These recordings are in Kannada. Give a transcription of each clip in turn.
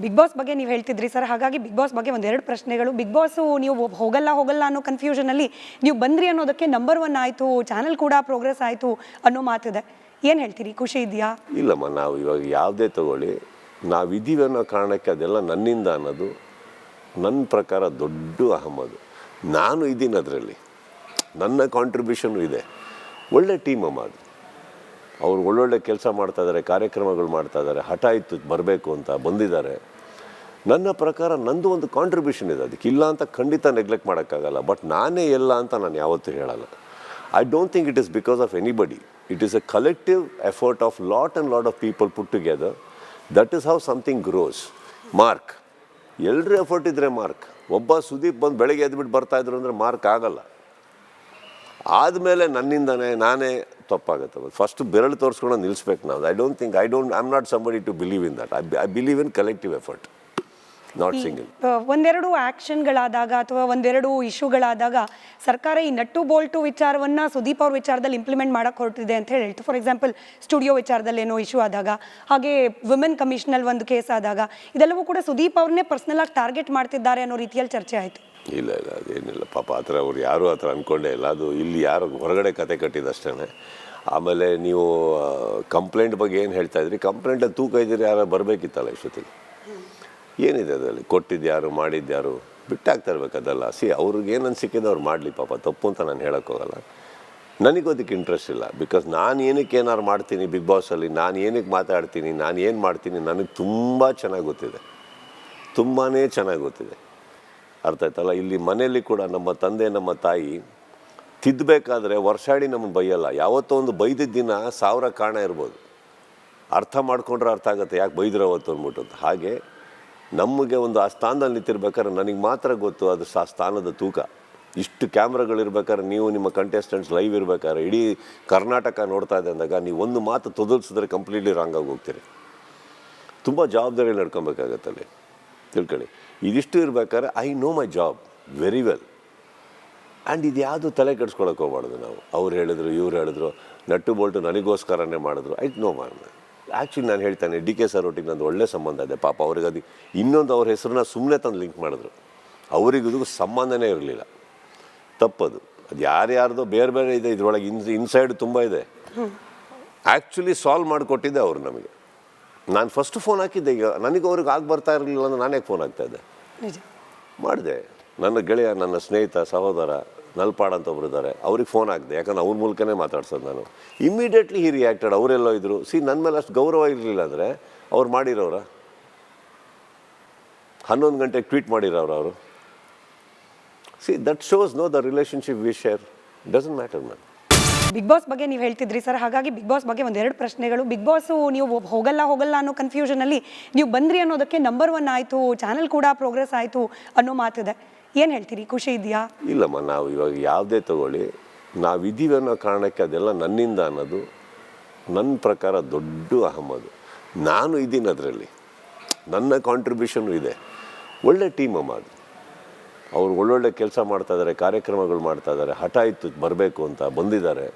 ಬಿಗ್ ಬಾಸ್ ಬಗ್ಗೆ ನೀವು ಹೇಳ್ತಿದ್ರಿ ಸರ್. ಹಾಗಾಗಿ ಬಿಗ್ ಬಾಸ್ ಬಗ್ಗೆ ಒಂದೆರಡು ಪ್ರಶ್ನೆಗಳು. ಬಿಗ್ ಬಾಸ್ ನೀವು ಹೋಗಲ್ಲ ಅನ್ನೋ ಕನ್ಫ್ಯೂಷನಲ್ಲಿ ನೀವು ಬಂದ್ರಿ ಅನ್ನೋದಕ್ಕೆ ನಂಬರ್ 1 ಆಯಿತು, ಚಾನಲ್ ಕೂಡ ಪ್ರೋಗ್ರೆಸ್ ಆಯಿತು ಅನ್ನೋ ಮಾತಿದೆ. ಏನು ಹೇಳ್ತೀರಿ? ಖುಷಿ ಇದೆಯಾ? ಇಲ್ಲಮ್ಮ, ನಾವು ಇವಾಗ ಯಾವುದೇ ತಗೊಳ್ಳಿ, ನಾವಿದ್ದೀವಿ ಅನ್ನೋ ಕಾರಣಕ್ಕೆ ಅದೆಲ್ಲ ನನ್ನಿಂದ ಅನ್ನೋದು ನನ್ನ ಪ್ರಕಾರ ದೊಡ್ಡ ಅಹಮದು. ನಾನು ಇದ್ದೀನಿ, ಅದರಲ್ಲಿ ನನ್ನ ಕಾಂಟ್ರಿಬ್ಯೂಷನ್ ಇದೆ. ಒಳ್ಳೆ ಟೀಮ್ ಅಮ್ಮ ಅದು. ಅವ್ರು ಒಳ್ಳೊಳ್ಳೆ ಕೆಲಸ ಮಾಡ್ತಾಯಿದ್ದಾರೆ, ಕಾರ್ಯಕ್ರಮಗಳು ಮಾಡ್ತಾಯಿದ್ದಾರೆ. ಹಠ ಇತ್ತು ಬರಬೇಕು ಅಂತ ಬಂದಿದ್ದಾರೆ. ನನ್ನ ಪ್ರಕಾರ ನಂದು ಒಂದು ಕಾಂಟ್ರಿಬ್ಯೂಷನ್ ಇದೆ. ಅದಕ್ಕೆ ಇಲ್ಲ ಅಂತ ಖಂಡಿತ ನೆಗ್ಲೆಕ್ಟ್ ಮಾಡೋಕ್ಕಾಗಲ್ಲ. ಬಟ್ ನಾನೇ ಎಲ್ಲ ಅಂತ ನಾನು ಯಾವತ್ತೂ ಹೇಳಲ್ಲ. I don't think it is because of anybody. It is a collective effort of lot of people put together. That is how something grows. Mark, ಎಲ್ಲರೂ ಎಫರ್ಟ್ ಇದ್ದರೆ ಮಾರ್ಕ್. ಒಬ್ಬ ಸುದೀಪ್ ಬಂದು ಬೆಳಗ್ಗೆ ಎದ್ಬಿಟ್ಟು ಬರ್ತಾಯಿದ್ರು ಅಂದರೆ ಮಾರ್ಕ್ ಆಗಲ್ಲ. ಆದಮೇಲೆ ನನ್ನಿಂದನೇ ನಾನೇ ತಪ್ಪಾಗುತ್ತೆ. ಫಸ್ಟ್ ಬೆರಳು ತೋರಿಸ್ಕೊಂಡು ನಿಲ್ಲಿಸ್ಬೇಕು ನಾವು. I am not somebody to believe in that. I believe in collective effort, not single. ಒಂದೆರಡು ಆ್ಯಕ್ಷನ್ಗಳಾದಾಗ ಅಥವಾ ಒಂದೆರಡು ಇಶ್ಯೂಗಳಾದಾಗ ಸರ್ಕಾರ ಈ ನಟ್ಟು ಬೋಲ್ಟು ವಿಚಾರವನ್ನು ಸುದೀಪ್ ಅವ್ರ ವಿಚಾರದಲ್ಲಿ ಇಂಪ್ಲಿಮೆಂಟ್ ಮಾಡೋಕ್ಕೆ ಹೊರಟಿದೆ ಅಂತ ಹೇಳ್ತು. ಫಾರ್ ಎಕ್ಸಾಂಪಲ್ ಸ್ಟುಡಿಯೋ ವಿಚಾರದಲ್ಲಿ ಏನೋ ಇಶ್ಯೂ ಆದಾಗ, ಹಾಗೆ ವುಮೆನ್ ಕಮಿಷನಲ್ಲಿ ಒಂದು ಕೇಸ್ ಆದಾಗ, ಇದೆಲ್ಲವೂ ಕೂಡ ಸುದೀಪ್ ಅವ್ರನ್ನೇ ಪರ್ಸ್ನಲಾಗಿ ಟಾರ್ಗೆಟ್ ಮಾಡ್ತಿದ್ದಾರೆ ಅನ್ನೋ ರೀತಿಯಲ್ಲಿ ಚರ್ಚೆ ಆಯಿತು. ಇಲ್ಲ ಅದೇನಿಲ್ಲ ಪಾಪ. ಆ ಥರ ಅವ್ರು ಯಾರೂ ಆ ಥರ ಅಂದ್ಕೊಂಡೇ ಇಲ್ಲ. ಅದು ಇಲ್ಲಿ ಯಾರು ಹೊರಗಡೆ ಕತೆ ಕಟ್ಟಿದಷ್ಟೇ. ಆಮೇಲೆ ನೀವು ಕಂಪ್ಲೇಂಟ್ ಬಗ್ಗೆ ಏನು ಹೇಳ್ತಾ ಇದ್ರಿ, ಕಂಪ್ಲೇಂಟಲ್ಲಿ ತೂಕ ಇದ್ದೀರಿ, ಯಾರು ಬರಬೇಕಿತ್ತಲ್ಲ ಇಷ್ಟೊತ್ತಿಗೆ. ಏನಿದೆ ಅದರಲ್ಲಿ? ಕೊಟ್ಟಿದ್ಯಾರು, ಮಾಡಿದ್ಯಾರು, ಬಿಟ್ಟಾಗ್ತಾ ಇರ್ಬೇಕು ಅದೆಲ್ಲ. ಅವ್ರಿಗೆ ಏನನ್ನು ಸಿಕ್ಕಿದೆ ಅವ್ರು ಮಾಡಲಿ ಪಾಪ, ತಪ್ಪು ಅಂತ ನಾನು ಹೇಳೋಕ್ಕೋಗಲ್ಲ. ನನಗೂ ಅದಕ್ಕೆ ಇಂಟ್ರೆಸ್ಟ್ ಇಲ್ಲ. ಬಿಕಾಸ್ ನಾನು ಏನಕ್ಕೆ ಏನಾರು ಮಾಡ್ತೀನಿ ಬಿಗ್ ಬಾಸಲ್ಲಿ, ನಾನು ಏನಕ್ಕೆ ಮಾತಾಡ್ತೀನಿ, ನಾನು ಏನು ಮಾಡ್ತೀನಿ, ನನಗೆ ತುಂಬ ಚೆನ್ನಾಗಿ ಗೊತ್ತಿದೆ, ತುಂಬಾ ಚೆನ್ನಾಗಿ ಗೊತ್ತಿದೆ. ಅರ್ಥ ಆಯ್ತಲ್ಲ? ಇಲ್ಲಿ ಮನೆಯಲ್ಲಿ ಕೂಡ ನಮ್ಮ ತಂದೆ ನಮ್ಮ ತಾಯಿ ತಿದ್ದಬೇಕಾದ್ರೆ ವರ್ಷಾಡಿ ನಮ್ಮನ್ನು ಬೈಯಲ್ಲ. ಯಾವತ್ತೋ ಒಂದು ಬೈದಿದ್ದ ದಿನ 1000 ಕಾರಣ ಇರ್ಬೋದು. ಅರ್ಥ ಮಾಡ್ಕೊಂಡ್ರೆ ಅರ್ಥ ಆಗುತ್ತೆ ಯಾಕೆ ಬೈದ್ರು ಅವತ್ತು ಅಂದ್ಬಿಟ್ಟು. ಹಾಗೆ ನಮಗೆ ಒಂದು ಆ ಸ್ಥಾನದಲ್ಲಿ ನಿಂತಿರ್ಬೇಕಾದ್ರೆ ನನಗೆ ಮಾತ್ರ ಗೊತ್ತು ಅದು ಆ ಸ್ಥಾನದ ತೂಕ. ಇಷ್ಟು ಕ್ಯಾಮ್ರಾಗಳಿರ್ಬೇಕಾದ್ರೆ, ನೀವು ನಿಮ್ಮ ಕಂಟೆಸ್ಟೆಂಟ್ಸ್ ಲೈವ್ ಇರ್ಬೇಕಾದ್ರೆ, ಇಡೀ ಕರ್ನಾಟಕ ನೋಡ್ತಾ ಇದೆ ಅಂದಾಗ ನೀವು ಒಂದು ಮಾತು ತೊದಲ್ಸಿದ್ರೆ ಕಂಪ್ಲೀಟ್ಲಿ ರಾಂಗ್ ಆಗಿ ಹೋಗ್ತೀರಿ. ತುಂಬ ಜವಾಬ್ದಾರಿ ನಡ್ಕೊಬೇಕಾಗತ್ತೆ ಅಲ್ಲಿ, ತಿಳ್ಕೊಳ್ಳಿ. ಇದಿಷ್ಟು ಇರ್ಬೇಕಾದ್ರೆ I know my job very well. And ಇದು ಯಾವುದು ತಲೆ ಕೆಡಿಸ್ಕೊಳಕ್ಕೆ ಹೋಗ್ಬಾರ್ದು ನಾವು. ಅವ್ರು ಹೇಳಿದ್ರು, ಇವ್ರು ಹೇಳಿದ್ರು, ನಟ್ಟು ಬೋಲ್ಟು ನನಗೋಸ್ಕರನೇ ಮಾಡಿದ್ರು. ಐಟ್ ನೋ ಮ್ಯಾನ್. ಆ್ಯಕ್ಚುಲಿ ನಾನು ಹೇಳ್ತಾನೆ, ಡಿ ಕೆ ಸರ್ ಒಟ್ಟಿಗೆ ನಂದು ಒಳ್ಳೆ ಸಂಬಂಧ ಇದೆ. ಪಾಪ ಅವ್ರಿಗೆ ಅದು ಇನ್ನೊಂದು ಅವ್ರ ಹೆಸರನ್ನ ಸುಮ್ಮನೆ ತಂದು ಲಿಂಕ್ ಮಾಡಿದ್ರು. ಅವರಿಗೂ ಸಂಬಂಧನೇ ಇರಲಿಲ್ಲ. ತಪ್ಪದು. ಅದು ಯಾರ್ಯಾರ್ದೋ ಬೇರೆ ಬೇರೆ ಇದೆ ಇದರೊಳಗೆ. ಇನ್ಸೈಡ್ ತುಂಬ ಇದೆ. ಆ್ಯಕ್ಚುಲಿ ಸಾಲ್ವ್ ಮಾಡಿಕೊಟ್ಟಿದ್ದೆ ಅವರು ನಮಗೆ. ನಾನು ಫಸ್ಟ್ ಫೋನ್ ಹಾಕಿದ್ದೆ. ಈಗ ನನಗೆ ಅವ್ರಿಗೆ ಆಗಿ ಬರ್ತಾ ಇರಲಿಲ್ಲ ಅಂದ್ರೆ ನಾನೇ ಫೋನ್ ಹಾಕ್ತಾಯಿದ್ದೆ. ಮಾಡಿದೆ. ನನ್ನ ಗೆಳೆಯ, ನನ್ನ ಸ್ನೇಹಿತ, ಸಹೋದರ ನಲ್ಪಾಡ್ ಅಂತ ಒಬ್ರು ಇದ್ದಾರೆ, ಅವ್ರಿಗೆ ಫೋನ್ ಹಾಕಿದೆ. ಯಾಕಂದ್ರೆ ಅವ್ರ ಮೂಲಕನೇ ಮಾತಾಡ್ಸೋದು ನಾನು. ಇಮ್ಮಿಡಿಯೇಟ್ಲಿ ಹಿ ರಿಯಾಕ್ಟೆಡ್. ಅವರೆಲ್ಲೋ ಇದ್ದರು. ನನ್ನ ಮೇಲೆ ಅಷ್ಟು ಗೌರವ ಇರಲಿಲ್ಲ ಅಂದರೆ ಅವ್ರು ಮಾಡಿರೋರ 11 ಗಂಟೆಗೆ ಟ್ವೀಟ್ ಮಾಡಿರೋರು ಅವರು. That shows no the relationship we share. Doesn't matter ma'am. Bigg Boss ಬಗ್ಗೆ ನೀವು ಹೇಳ್ತಿದ್ರಿ ಸರ್. ಹಾಗಾಗಿ ಬಿಗ್ ಬಾಸ್ ಬಗ್ಗೆ ಒಂದೆರಡು ಪ್ರಶ್ನೆಗಳು. ಬಿಗ್ ಬಾಸ್ ನೀವು ಹೋಗಲ್ಲ ಅನ್ನೋ ಕನ್ಫ್ಯೂಷನಲ್ಲಿ ನೀವು ಬಂದ್ರಿ ಅನ್ನೋದಕ್ಕೆ ನಂಬರ್ 1 ಆಯಿತು, ಚಾನಲ್ ಕೂಡ ಪ್ರೋಗ್ರೆಸ್ ಆಯಿತು ಅನ್ನೋ ಮಾತಿದೆ. ಏನು ಹೇಳ್ತೀರಿ? ಖುಷಿ ಇದೆಯಾ? ಇಲ್ಲಮ್ಮ, ನಾವು ಇವಾಗ ಯಾವುದೇ ತಗೊಳ್ಳಿ, ನಾವಿದ್ದೀವಿ ಅನ್ನೋ ಕಾರಣಕ್ಕೆ ಅದೆಲ್ಲ ನನ್ನಿಂದ ಅನ್ನೋದು ನನ್ನ ಪ್ರಕಾರ ದೊಡ್ಡ ಅಹಮದು. ನಾನು ಇದ್ದೀನಿ, ಅದರಲ್ಲಿ ನನ್ನ ಕಾಂಟ್ರಿಬ್ಯೂಷನ್ ಇದೆ. ಒಳ್ಳೆ ಟೀಮ್ ಅಮ್ಮ ಅದು. ಅವ್ರು ಒಳ್ಳೊಳ್ಳೆ ಕೆಲಸ ಮಾಡ್ತಾಯಿದ್ದಾರೆ, ಕಾರ್ಯಕ್ರಮಗಳು ಮಾಡ್ತಾಯಿದ್ದಾರೆ. ಹಠ ಇತ್ತು ಬರಬೇಕು ಅಂತ ಬಂದಿದ್ದಾರೆ.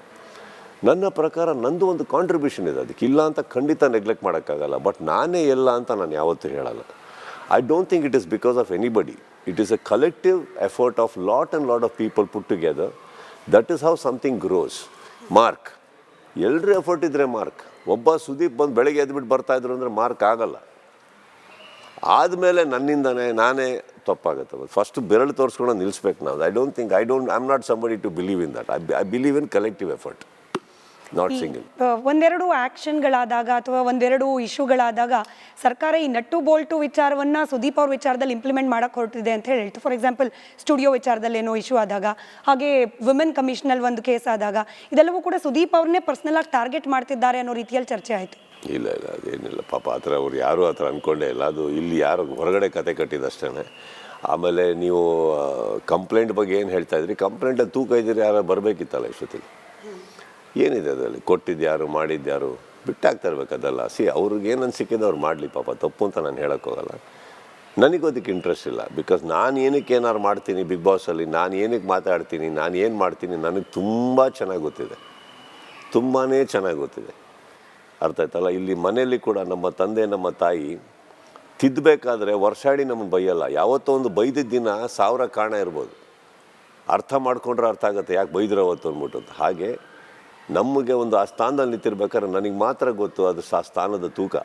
ನನ್ನ ಪ್ರಕಾರ ನಂದು ಒಂದು ಕಾಂಟ್ರಿಬ್ಯೂಷನ್ ಇದೆ. ಅದಕ್ಕೆ ಇಲ್ಲ ಅಂತ ಖಂಡಿತ ನೆಗ್ಲೆಕ್ಟ್ ಮಾಡೋಕ್ಕಾಗಲ್ಲ. ಬಟ್ ನಾನೇ ಎಲ್ಲ ಅಂತ ನಾನು ಯಾವತ್ತೂ ಹೇಳಲ್ಲ. I don't think it is because of anybody. It is a collective effort of lot of people put together. That is how something grows. Mark, ಎಲ್ಲರೂ ಎಫರ್ಟ್ ಇದ್ದರೆ ಮಾರ್ಕ್. ಒಬ್ಬ ಸುದೀಪ್ ಬಂದು ಬೆಳಗ್ಗೆ ಎದ್ಬಿಟ್ಟು ಬರ್ತಾಯಿದ್ರು ಅಂದರೆ ಮಾರ್ಕ್ ಆಗಲ್ಲ. ಆದಮೇಲೆ ನನ್ನಿಂದನೇ ನಾನೇ ತಪ್ಪಾಗುತ್ತೆ. ಫಸ್ಟ್ ಬೆರಳು ತೋರಿಸ್ಕೊಂಡು ನಿಲ್ಲಿಸ್ಬೇಕು ನಾವು. I am not somebody to believe in that. I believe in collective effort, not single. ಒಂದೆರಡು ಆ್ಯಕ್ಷನ್ಗಳಾದಾಗ ಅಥವಾ ಒಂದೆರಡು ಇಶ್ಯೂಗಳಾದಾಗ ಸರ್ಕಾರ ಈ ನಟ್ಟು ಬೋಲ್ಟು ವಿಚಾರವನ್ನು ಸುದೀಪ್ ಅವ್ರ ವಿಚಾರದಲ್ಲಿ ಇಂಪ್ಲಿಮೆಂಟ್ ಮಾಡೋಕ್ಕೆ ಹೊರಟಿದೆ ಅಂತ ಹೇಳ್ತು. ಫಾರ್ ಎಕ್ಸಾಂಪಲ್ ಸ್ಟುಡಿಯೋ ವಿಚಾರದಲ್ಲಿ ಏನೋ ಇಶ್ಯೂ ಆದಾಗ, ಹಾಗೆ ವುಮೆನ್ ಕಮಿಷನಲ್ಲಿ ಒಂದು ಕೇಸ್ ಆದಾಗ, ಇದೆಲ್ಲವೂ ಕೂಡ ಸುದೀಪ್ ಅವ್ರನ್ನೇ ಪರ್ಸ್ನಲಾಗಿ ಟಾರ್ಗೆಟ್ ಮಾಡ್ತಿದ್ದಾರೆ ಅನ್ನೋ ರೀತಿಯಲ್ಲಿ ಚರ್ಚೆ ಆಯಿತು. ಇಲ್ಲ ಅದೇನಿಲ್ಲ ಪಾಪ. ಆ ಥರ ಅವ್ರು ಯಾರೂ ಆ ಥರ ಅಂದ್ಕೊಂಡೇ ಇಲ್ಲ. ಅದು ಇಲ್ಲಿ ಯಾರು ಹೊರಗಡೆ ಕತೆ ಕಟ್ಟಿದಷ್ಟೇ. ಆಮೇಲೆ ನೀವು ಕಂಪ್ಲೇಂಟ್ ಬಗ್ಗೆ ಏನು ಹೇಳ್ತಾ ಇದ್ರಿ, ಕಂಪ್ಲೇಂಟಲ್ಲಿ ತೂಕ ಇದ್ದೀರಿ, ಯಾರು ಬರಬೇಕಿತ್ತಲ್ಲ ಇಷ್ಟೊತ್ತಿಗೆ. ಏನಿದೆ ಅದರಲ್ಲಿ? ಕೊಟ್ಟಿದ್ಯಾರು, ಮಾಡಿದ್ಯಾರು, ಬಿಟ್ಟಾಗ್ತಾ ಇರ್ಬೇಕು ಅದೆಲ್ಲ. ಅವ್ರಿಗೆ ಏನನ್ನು ಸಿಕ್ಕಿದೆ ಅವ್ರು ಮಾಡಲಿ ಪಾಪ, ತಪ್ಪು ಅಂತ ನಾನು ಹೇಳೋಕ್ಕೋಗಲ್ಲ. ನನಗೂ ಅದಕ್ಕೆ ಇಂಟ್ರೆಸ್ಟ್ ಇಲ್ಲ. ಬಿಕಾಸ್ ನಾನು ಏನಕ್ಕೆ ಏನಾರು ಮಾಡ್ತೀನಿ ಬಿಗ್ ಬಾಸಲ್ಲಿ, ನಾನು ಏನಕ್ಕೆ ಮಾತಾಡ್ತೀನಿ, ನಾನು ಏನು ಮಾಡ್ತೀನಿ, ನನಗೆ ತುಂಬ ಚೆನ್ನಾಗಿ ಗೊತ್ತಿದೆ, ತುಂಬಾ ಚೆನ್ನಾಗಿ ಗೊತ್ತಿದೆ. ಅರ್ಥ ಆಯ್ತಲ್ಲ? ಇಲ್ಲಿ ಮನೆಯಲ್ಲಿ ಕೂಡ ನಮ್ಮ ತಂದೆ ನಮ್ಮ ತಾಯಿ ತಿದ್ದಬೇಕಾದ್ರೆ ವರ್ಷಾಡಿ ನಮ್ಮನ್ನು ಬೈಯಲ್ಲ. ಯಾವತ್ತೋ ಒಂದು ಬೈದಿದ್ದ ದಿನ 1000 ಕಾರಣ ಇರ್ಬೋದು. ಅರ್ಥ ಮಾಡ್ಕೊಂಡ್ರೆ ಅರ್ಥ ಆಗುತ್ತೆ ಯಾಕೆ ಬೈದ್ರು ಅವತ್ತು ಅಂದ್ಬಿಟ್ಟು. ಹಾಗೆ ನಮಗೆ ಒಂದು ಆ ಸ್ಥಾನದಲ್ಲಿ ನಿಂತಿರ್ಬೇಕಾದ್ರೆ ನನಗೆ ಮಾತ್ರ ಗೊತ್ತು ಅದು ಆ ಸ್ಥಾನದ ತೂಕ.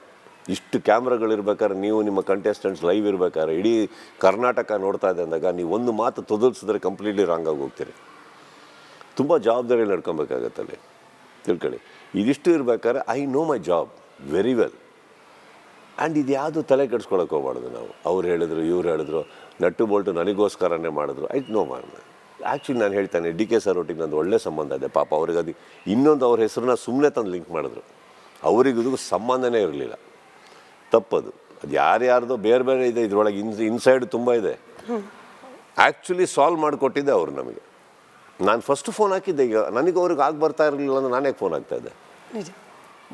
ಇಷ್ಟು ಕ್ಯಾಮ್ರಾಗಳಿರ್ಬೇಕಾದ್ರೆ, ನೀವು ನಿಮ್ಮ ಕಂಟೆಸ್ಟೆಂಟ್ಸ್ ಲೈವ್ ಇರ್ಬೇಕಾದ್ರೆ, ಇಡೀ ಕರ್ನಾಟಕ ನೋಡ್ತಾ ಇದೆ ಅಂದಾಗ ನೀವು ಒಂದು ಮಾತು ತೊದಲ್ಸಿದ್ರೆ ಕಂಪ್ಲೀಟ್ಲಿ ರಾಂಗ್ ಆಗಿ ಹೋಗ್ತೀರಿ. ತುಂಬ ಜವಾಬ್ದಾರಿ ನಡ್ಕೊಬೇಕಾಗತ್ತಲ್ಲಿ, ತಿಳ್ಕೊಳ್ಳಿ. ಇದಿಷ್ಟು ಇರ್ಬೇಕಾದ್ರೆ I know my job very well. And ಇದು ಯಾವುದು ತಲೆ ಕೆಡಿಸ್ಕೊಳಕ್ಕೆ ಹೋಗ್ಬಾರ್ದು ನಾವು. ಅವ್ರು ಹೇಳಿದ್ರು, ಇವ್ರು ಹೇಳಿದ್ರು, ನಟ್ಟು ಬೋಲ್ಟು ನನಗೋಸ್ಕರನೇ ಮಾಡಿದ್ರು. ಐಟ್ ನೋ ಮ್ಯಾನ್. ಆ್ಯಕ್ಚುಲಿ ನಾನು ಹೇಳ್ತಾನೆ, ಡಿ ಕೆ ಸರ್ ಒಟ್ಟಿಗೆ ನಂದು ಒಳ್ಳೆ ಸಂಬಂಧ ಇದೆ. ಪಾಪ ಅವ್ರಿಗೆ ಅದು ಇನ್ನೊಂದು ಅವ್ರ ಹೆಸರನ್ನ ಸುಮ್ಮನೆ ತಂದು ಲಿಂಕ್ ಮಾಡಿದ್ರು. ಅವರಿಗೂ ಸಂಬಂಧನೇ ಇರಲಿಲ್ಲ. ತಪ್ಪದು. ಅದು ಯಾರ್ಯಾರ್ದೋ ಬೇರೆ ಬೇರೆ ಇದೆ ಇದರೊಳಗೆ. ಇನ್ಸೈಡ್ ತುಂಬ ಇದೆ. ಆ್ಯಕ್ಚುಲಿ ಸಾಲ್ವ್ ಮಾಡಿಕೊಟ್ಟಿದ್ದೆ ಅವರು ನಮಗೆ. ನಾನು ಫಸ್ಟ್ ಫೋನ್ ಹಾಕಿದ್ದೆ. ಈಗ ನನಗೆ ಅವ್ರಿಗೆ ಆಗಿ ಬರ್ತಾ ಇರಲಿಲ್ಲ ಅಂದ್ರೆ ನಾನೇ ಫೋನ್ ಹಾಕ್ತಾಯಿದ್ದೆ.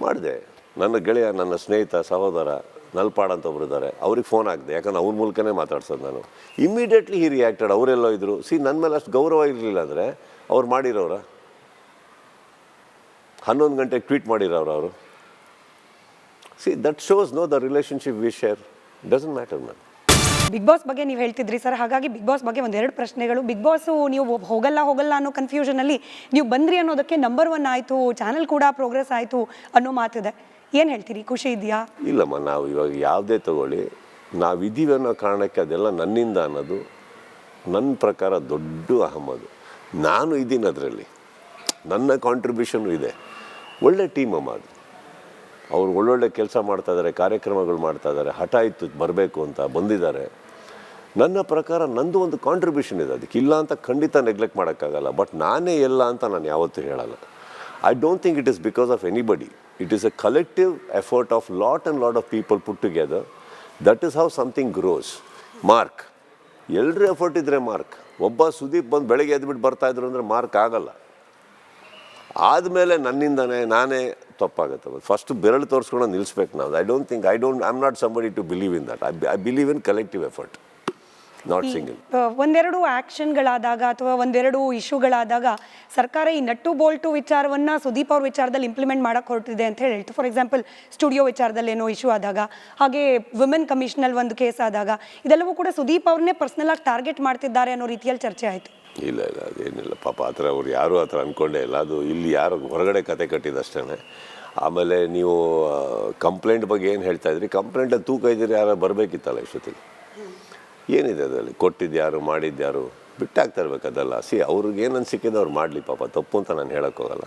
ಮಾಡಿದೆ. ನನ್ನ ಗೆಳೆಯ, ನನ್ನ ಸ್ನೇಹಿತ, ಸಹೋದರ ನಲ್ಪಾಡ್ ಅಂತ ಒಬ್ರು ಇದ್ದಾರೆ, ಅವ್ರಿಗೆ ಫೋನ್ ಹಾಕಿದೆ. ಯಾಕಂದ್ರೆ ಅವ್ರ ಮೂಲಕನೇ ಮಾತಾಡ್ಸೋದು ನಾನು. ಇಮ್ಮಿಡಿಯೇಟ್ಲಿ ಹಿ ರಿಯಾಕ್ಟೆಡ್. ಅವರೆಲ್ಲೋ ಇದ್ದರು. ನನ್ನ ಮೇಲೆ ಅಷ್ಟು ಗೌರವ ಇರಲಿಲ್ಲ ಅಂದರೆ ಅವ್ರು ಮಾಡಿರೋರ 11 ಗಂಟೆಗೆ ಟ್ವೀಟ್ ಮಾಡಿರೋರು ಅವರು. That shows no the relationship we share. Doesn't matter ma'am. Bigg Boss ಬಗ್ಗೆ ನೀವು ಹೇಳ್ತಿದ್ರಿ ಸರ್, ಹಾಗಾಗಿ ಬಿಗ್ ಬಾಸ್ ಬಗ್ಗೆ ಒಂದೆರಡು ಪ್ರಶ್ನೆಗಳು. ಬಿಗ್ ಬಾಸು ನೀವು ಹೋಗಲ್ಲ ಅನ್ನೋ ಕನ್ಫ್ಯೂಷನಲ್ಲಿ ನೀವು ಬಂದ್ರಿ ಅನ್ನೋದಕ್ಕೆ ನಂಬರ್ 1 ಆಯಿತು, ಚಾನಲ್ ಕೂಡ ಪ್ರೋಗ್ರೆಸ್ ಆಯಿತು ಅನ್ನೋ ಮಾತಿದೆ. ಏನು ಹೇಳ್ತೀರಿ? ಖುಷಿ ಇದೆಯಾ? ಇಲ್ಲಮ್ಮ, ನಾವು ಇವಾಗ ಯಾವುದೇ ತಗೊಳ್ಳಿ, ನಾವಿದ್ದೀವಿ ಅನ್ನೋ ಕಾರಣಕ್ಕೆ ಅದೆಲ್ಲ ನನ್ನಿಂದ ಅನ್ನೋದು ನನ್ನ ಪ್ರಕಾರ ದೊಡ್ಡ ಅಹಮದು. ನಾನು ಇದ್ದೀನಿ ಅದರಲ್ಲಿ, ನನ್ನ ಕಾಂಟ್ರಿಬ್ಯೂಷನು ಇದೆ. ಒಳ್ಳೆ ಟೀಮ್ ಅಮ್ಮ ಅದು. ಅವ್ರು ಒಳ್ಳೊಳ್ಳೆ ಕೆಲಸ ಮಾಡ್ತಾಯಿದ್ದಾರೆ, ಕಾರ್ಯಕ್ರಮಗಳು ಮಾಡ್ತಾಯಿದ್ದಾರೆ. ಹಠ ಇತ್ತು ಬರಬೇಕು ಅಂತ ಬಂದಿದ್ದಾರೆ. ನನ್ನ ಪ್ರಕಾರ ನಂದು ಒಂದು ಕಾಂಟ್ರಿಬ್ಯೂಷನ್ ಇದೆ. ಅದಕ್ಕೆ ಇಲ್ಲ ಅಂತ ಖಂಡಿತ ನೆಗ್ಲೆಕ್ಟ್ ಮಾಡೋಕ್ಕಾಗಲ್ಲ. ಬಟ್ ನಾನೇ ಎಲ್ಲ ಅಂತ ನಾನು ಯಾವತ್ತೂ ಹೇಳಲ್ಲ. I don't think it is because of anybody. It is a collective effort of lot of people put together. That is how something grows. Mark, ಎಲ್ಲರೂ ಎಫರ್ಟ್ ಇದ್ದರೆ ಮಾರ್ಕ್. ಒಬ್ಬ ಸುದೀಪ್ ಬಂದು ಬೆಳಗ್ಗೆ ಎದ್ಬಿಟ್ಟು ಬರ್ತಾಯಿದ್ರು ಅಂದರೆ ಮಾರ್ಕ್ ಆಗಲ್ಲ. ಆದಮೇಲೆ ನನ್ನಿಂದನೇ ನಾನೇ ತಪ್ಪಾಗುತ್ತೆ. ಫಸ್ಟ್ ಬೆರಳು ತೋರಿಸ್ಕೊಂಡು ನಿಲ್ಲಿಸ್ಬೇಕು ನಾವು. I am not somebody to believe in that. I believe in collective effort, not single. ಒಂದೆರಡು ಆ್ಯಕ್ಷನ್ಗಳಾದಾಗ ಅಥವಾ ಒಂದೆರಡು ಇಶ್ಯೂಗಳಾದಾಗ ಸರ್ಕಾರ ಈ ನಟ್ಟು ಬೋಲ್ಟು ವಿಚಾರವನ್ನು ಸುದೀಪ್ ಅವ್ರ ವಿಚಾರದಲ್ಲಿ ಇಂಪ್ಲಿಮೆಂಟ್ ಮಾಡೋಕ್ಕೆ ಹೊರಟಿದೆ ಅಂತ ಹೇಳ್ತು. ಫಾರ್ ಎಕ್ಸಾಂಪಲ್ ಸ್ಟುಡಿಯೋ ವಿಚಾರದಲ್ಲಿ ಏನೋ ಇಶ್ಯೂ ಆದಾಗ, ಹಾಗೆ ವುಮೆನ್ ಕಮಿಷನಲ್ಲಿ ಒಂದು ಕೇಸ್ ಆದಾಗ, ಇದೆಲ್ಲವೂ ಕೂಡ ಸುದೀಪ್ ಅವ್ರನ್ನೇ ಪರ್ಸ್ನಲಾಗಿ ಟಾರ್ಗೆಟ್ ಮಾಡ್ತಿದ್ದಾರೆ ಅನ್ನೋ ರೀತಿಯಲ್ಲಿ ಚರ್ಚೆ ಆಯಿತು. ಇಲ್ಲ ಅದೇನಿಲ್ಲ ಪಾಪ. ಆ ಥರ ಅವ್ರು ಯಾರೂ ಆ ಥರ ಅಂದ್ಕೊಂಡೇ ಇಲ್ಲ. ಅದು ಇಲ್ಲಿ ಯಾರು ಹೊರಗಡೆ ಕತೆ ಕಟ್ಟಿದಷ್ಟೇ. ಆಮೇಲೆ ನೀವು ಕಂಪ್ಲೇಂಟ್ ಬಗ್ಗೆ ಏನು ಹೇಳ್ತಾಯಿದ್ರಿ, ಕಂಪ್ಲೇಂಟಲ್ಲಿ ತೂಕ ಇದ್ದೀರಿ, ಯಾರು ಬರಬೇಕಿತ್ತಲ್ಲ ಇಷ್ಟೊತ್ತಿಗೆ. ಏನಿದೆ ಅದರಲ್ಲಿ? ಕೊಟ್ಟಿದ್ಯಾರು, ಮಾಡಿದ್ಯಾರು, ಬಿಟ್ಟಾಗ್ತಾ ಇರ್ಬೇಕು ಅದೆಲ್ಲ. ಅವ್ರಿಗೆ ಏನು ಅನ್ಸಿಕ್ಕಿದೆ ಅವ್ರು ಮಾಡಲಿ ಪಾಪ. ತಪ್ಪು ಅಂತ ನಾನು ಹೇಳೋಕ್ಕೋಗಲ್ಲ.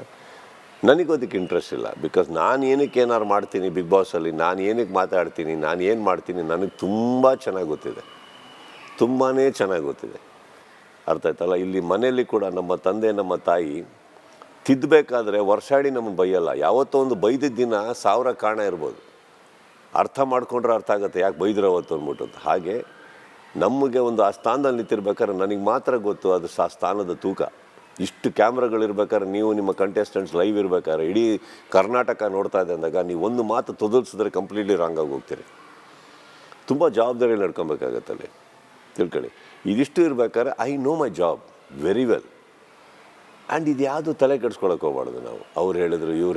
ನನಗೂ ಅದಕ್ಕೆ ಇಂಟ್ರೆಸ್ಟ್ ಇಲ್ಲ. ಬಿಕಾಸ್ ನಾನು ಏನಕ್ಕೆ ಏನಾರು ಮಾಡ್ತೀನಿ ಬಿಗ್ ಬಾಸಲ್ಲಿ, ನಾನು ಏನಕ್ಕೆ ಮಾತಾಡ್ತೀನಿ, ನಾನು ಏನು ಮಾಡ್ತೀನಿ, ನನಗೆ ತುಂಬ ಚೆನ್ನಾಗಿ ಗೊತ್ತಿದೆ. ತುಂಬಾ ಚೆನ್ನಾಗಿ ಗೊತ್ತಿದೆ. ಅರ್ಥ ಆಯ್ತಲ್ಲ? ಇಲ್ಲಿ ಮನೆಯಲ್ಲಿ ಕೂಡ ನಮ್ಮ ತಂದೆ, ನಮ್ಮ ತಾಯಿ ತಿದ್ದಬೇಕಾದ್ರೆ ವರ್ಷಾಡಿ ನಮ್ಮನ್ನು ಬೈಯಲ್ಲ. ಯಾವತ್ತೋ ಒಂದು ಬೈದಿದ್ದ ದಿನ 1000 ಕಾರಣ ಇರ್ಬೋದು. ಅರ್ಥ ಮಾಡ್ಕೊಂಡ್ರೆ ಅರ್ಥ ಆಗುತ್ತೆ ಯಾಕೆ ಬೈದ್ರು ಅವತ್ತು ಅಂದ್ಬಿಟ್ಟು. ಹಾಗೆ ನಮಗೆ ಒಂದು ಆ ಸ್ಥಾನದಲ್ಲಿ ನಿಂತಿರ್ಬೇಕಾದ್ರೆ ನನಗೆ ಮಾತ್ರ ಗೊತ್ತು ಅದು ಆ ಸ್ಥಾನದ ತೂಕ. ಇಷ್ಟು ಕ್ಯಾಮ್ರಾಗಳಿರ್ಬೇಕಾದ್ರೆ, ನೀವು ನಿಮ್ಮ ಕಂಟೆಸ್ಟೆಂಟ್ಸ್ ಲೈವ್ ಇರ್ಬೇಕಾದ್ರೆ, ಇಡೀ ಕರ್ನಾಟಕ ನೋಡ್ತಾ ಇದೆ ಅಂದಾಗ ನೀವು ಒಂದು ಮಾತು ತೊದಲ್ಸಿದ್ರೆ ಕಂಪ್ಲೀಟ್ಲಿ ರಾಂಗ್ ಆಗಿ ಹೋಗ್ತೀರಿ. ತುಂಬ ಜವಾಬ್ದಾರಿ ನಡ್ಕೊಬೇಕಾಗತ್ತಲ್ಲಿ, ತಿಳ್ಕೊಳ್ಳಿ. ಇದಿಷ್ಟು ಇರ್ಬೇಕಾದ್ರೆ I know my job very well. And ಇದು ಯಾವುದು ತಲೆ ಕೆಡಿಸ್ಕೊಳಕ್ಕೆ ಹೋಗ್ಬಾರ್ದು ನಾವು. ಅವ್ರು ಹೇಳಿದ್ರು, ಇವ್ರು